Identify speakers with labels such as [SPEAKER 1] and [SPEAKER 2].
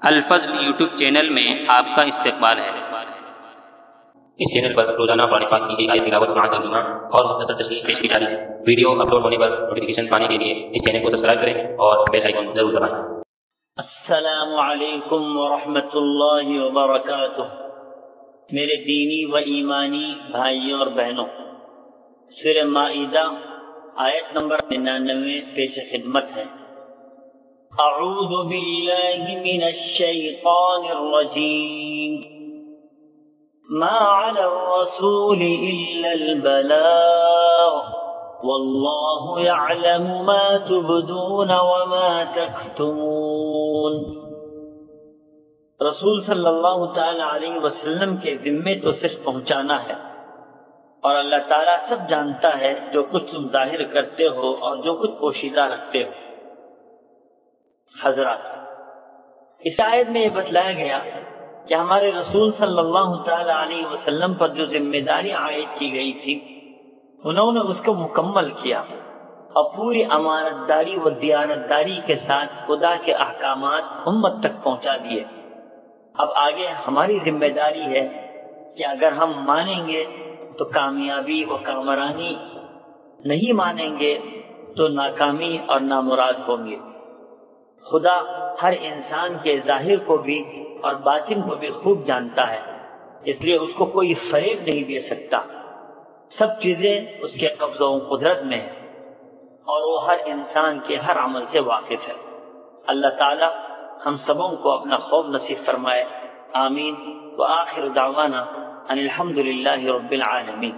[SPEAKER 1] الفضل YouTube channel میں آپ کا استقبال ہے۔
[SPEAKER 2] اس چینل پر روزانہ قرآن پاک کی ایک آیت تلاوت سماعت ترجمہ اور مختصر تشریح پیش کی جا رہی ہے۔ ویڈیو اپلوڈ ہونے پر نوٹیفیکیشن پانے کے لیے اس چینل کو سبسکرائب کریں اور بیل آئیکن ضرور دبائیں۔
[SPEAKER 3] السلام علیکم ورحمۃ اللہ وبرکاتہ۔ میرے دینی و ایمانی بھائیوں اور بہنوں، سورہ مائدہ آیت نمبر 99 پیش خدمت ہے۔ اعوذ باللہ من الشیطان الرجیم، ما علی الرسول الا البلاغ واللہ یعلم ما تبدون وما تکتمون۔ رسول صلی اللہ تعالی علیہ وسلم کے ذمے تو صرف پہنچانا ہے، اور اللہ تعالیٰ سب جانتا ہے جو کچھ تم ظاہر کرتے ہو اور جو کچھ پوشیدہ رکھتے ہو۔ حضرات، اس آیت میں یہ بتلایا گیا کہ ہمارے رسول صلی اللہ تعالی علیہ وسلم پر جو ذمہ داری عائد کی گئی تھی، انہوں نے اس کو مکمل کیا اور پوری امانت داری و دیانت داری کے ساتھ خدا کے احکامات امت تک پہنچا دیے۔ اب آگے ہماری ذمہ داری ہے کہ اگر ہم مانیں گے تو کامیابی و کامرانی، نہیں مانیں گے تو ناکامی اور نامراد ہوں گے۔ خدا ہر انسان کے ظاہر کو بھی اور باطن کو بھی خوب جانتا ہے، اس لیے اس کو کوئی فریب نہیں دے سکتا۔ سب چیزیں اس کے قبضہ و قدرت میں ہیں اور وہ ہر انسان کے ہر عمل سے واقف ہے۔ اللہ تعالی ہم سبوں کو اپنا خوف نصیب فرمائے، آمین۔ وآخر دعوانا ان الحمد للہ رب العالمین۔